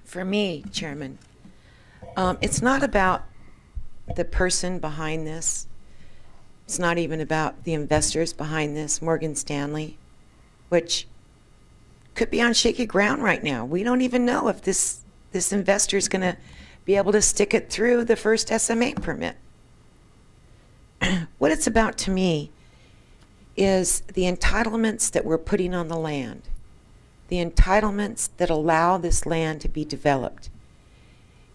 for me, Chairman, it's not about the person behind this. It's not even about the investors behind this, Morgan Stanley, which could be on shaky ground right now. We don't even know if this investor is going to be able to stick it through the first SMA permit. What it's about to me is the entitlements that we're putting on the land, the entitlements that allow this land to be developed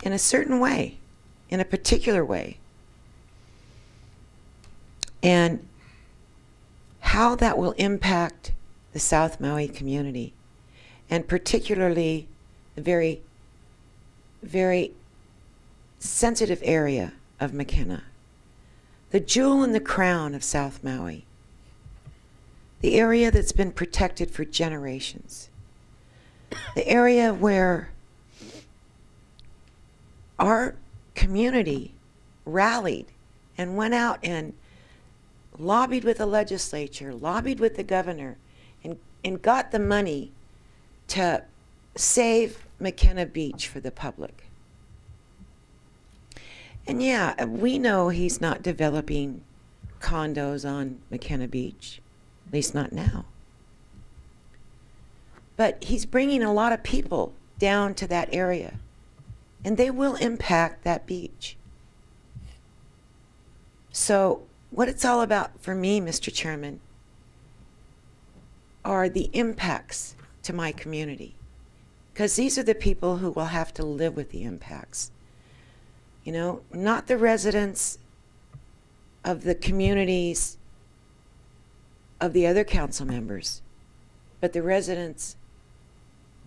in a certain way, in a particular way, and how that will impact the South Maui community, and particularly the very, very sensitive area of Makena, the jewel in the crown of South Maui, the area that's been protected for generations, the area where our community rallied and went out and lobbied with the legislature, lobbied with the governor, and got the money to save Makena Beach for the public. And yeah, we know he's not developing condos on Makena Beach, at least not now. But he's bringing a lot of people down to that area, and they will impact that beach. So what it's all about for me, Mr. Chairman, are the impacts to my community, because these are the people who will have to live with the impacts. You know, not the residents of the communities of the other council members, but the residents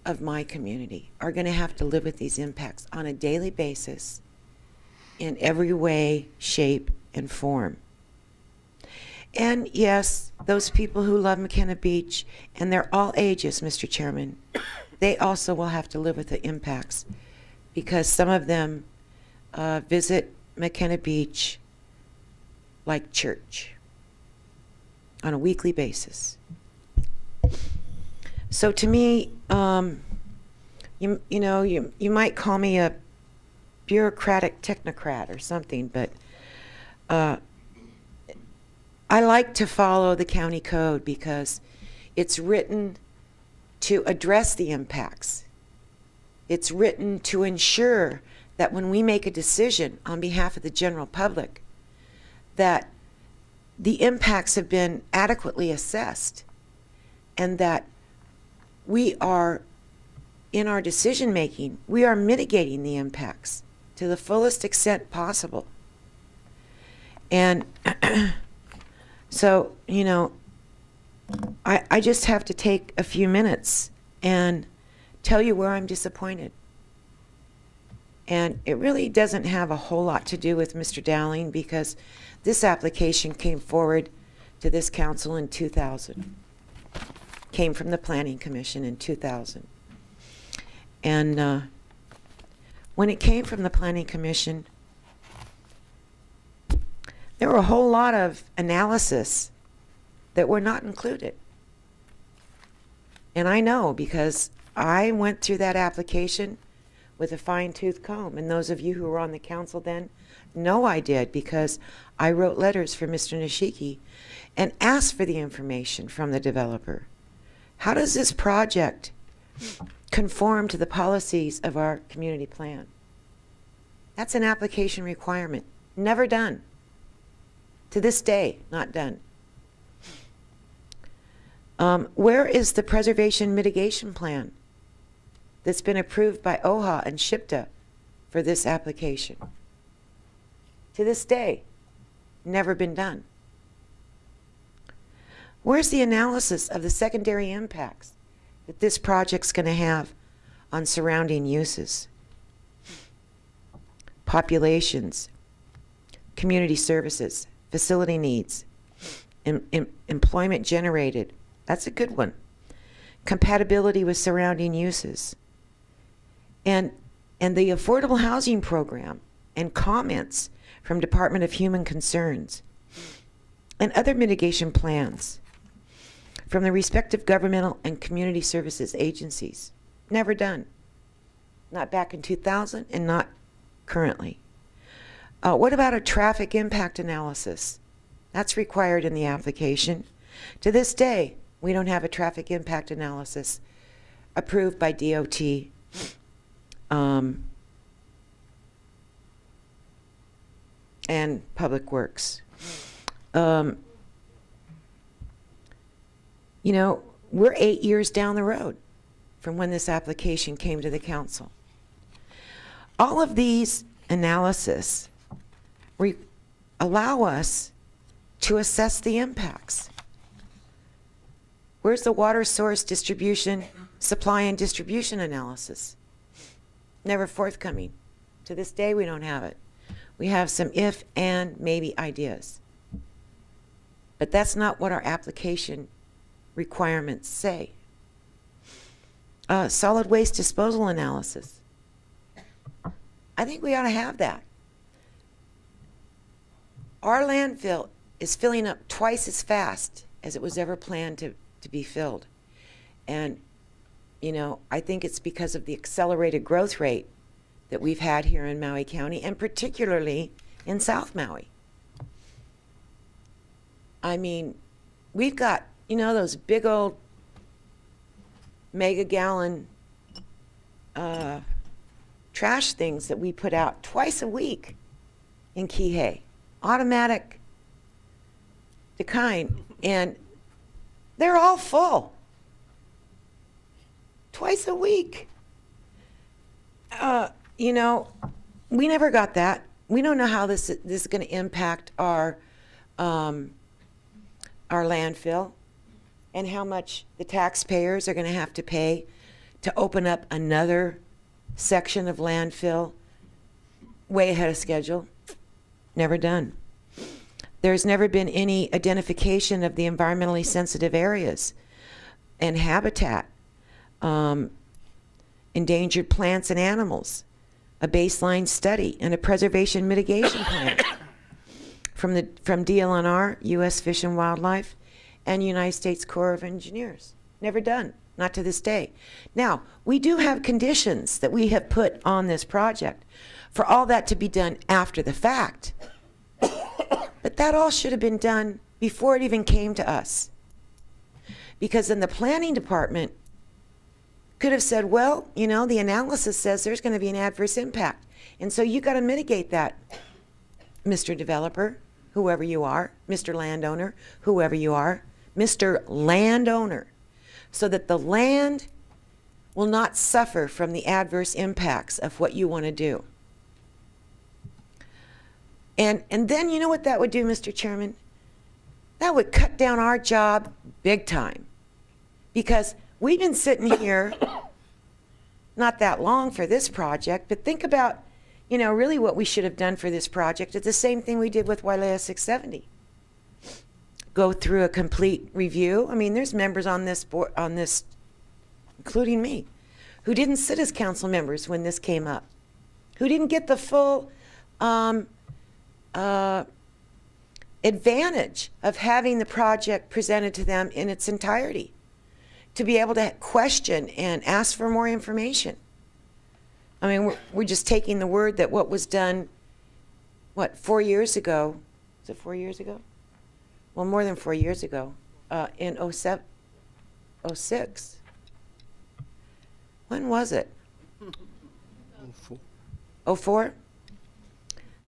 of my community are going to have to live with these impacts on a daily basis in every way, shape, and form. And yes, those people who love Makena Beach, and they're all ages, Mr. Chairman, they also will have to live with the impacts, because some of them visit Makena Beach like church on a weekly basis. So to me, you know, you might call me a bureaucratic technocrat or something, but I like to follow the county code because it's written to address the impacts. It's written to ensure that when we make a decision on behalf of the general public, that the impacts have been adequately assessed, and that we are, in our decision making, we are mitigating the impacts to the fullest extent possible. And so, you know, I just have to take a few minutes and tell you where I'm disappointed. And it really doesn't have a whole lot to do with Mr. Dowling, because this application came forward to this council in 2000. Came from the Planning Commission in 2000. And when it came from the Planning Commission, there were a whole lot of analysis that were not included. And I know, because I went through that application with a fine-tooth comb, and those of you who were on the council then know I did, because I wrote letters for Mr. Nishiki and asked for the information from the developer. How does this project conform to the policies of our community plan? That's an application requirement. Never done. To this day, not done. Where is the preservation mitigation plan that's been approved by OHA and SHPTA for this application? To this day, never been done. Where's the analysis of the secondary impacts that this project's going to have on surrounding uses, populations, community services, facility needs, employment generated? That's a good one. Compatibility with surrounding uses. And the affordable housing program, and comments from Department of Human Concerns, and other mitigation plans from the respective governmental and community services agencies. Never done. not back in 2000 and not currently. What about a traffic impact analysis? That's required in the application. To this day, we don't have a traffic impact analysis approved by DOT. And Public Works. You know, we're 8 years down the road from when this application came to the council. All of these analyses allow us to assess the impacts. Where's the water source distribution, supply and distribution analysis? Never forthcoming. To this day, we don't have it. We have some if and maybe ideas. But that's not what our application requirements say. Solid waste disposal analysis. I think we ought to have that. Our landfill is filling up twice as fast as it was ever planned to be filled. And, you know, I think it's because of the accelerated growth rate that we've had here in Maui County, and particularly in South Maui. I mean, we've got, you know, those big old mega gallon trash things that we put out twice a week in Kihei, automatic the kind, and they're all full twice a week. You know, we never got that. We don't know how this is going to impact our landfill and how much the taxpayers are going to have to pay to open up another section of landfill way ahead of schedule. Never done. There's never been any identification of the environmentally sensitive areas and habitat, endangered plants and animals, a baseline study, and a preservation mitigation plan from DLNR, U.S. Fish and Wildlife, and United States Corps of Engineers. Never done, not to this day. Now, we do have conditions that we have put on this project for all that to be done after the fact. But that all should have been done before it even came to us. Because then the planning department could have said, well, you know, the analysis says there's going to be an adverse impact. And so you got to mitigate that, Mr. Developer, whoever you are, Mr. Landowner, whoever you are, Mr. Landowner, so that the land will not suffer from the adverse impacts of what you want to do. And then you know what that would do, Mr. Chairman? That would cut down our job big time. Because we've been sitting here not that long for this project, but think about, you know, really what we should have done for this project. It's the same thing we did with Wailea 670. Go through a complete review. I mean, there's members on this board, including me, who didn't sit as council members when this came up, who didn't get the full advantage of having the project presented to them in its entirety, to be able to question and ask for more information. I mean, we're just taking the word that what was done, what, 4 years ago? Is it 4 years ago? Well, more than 4 years ago, in 07, 06. When was it? 04. 04?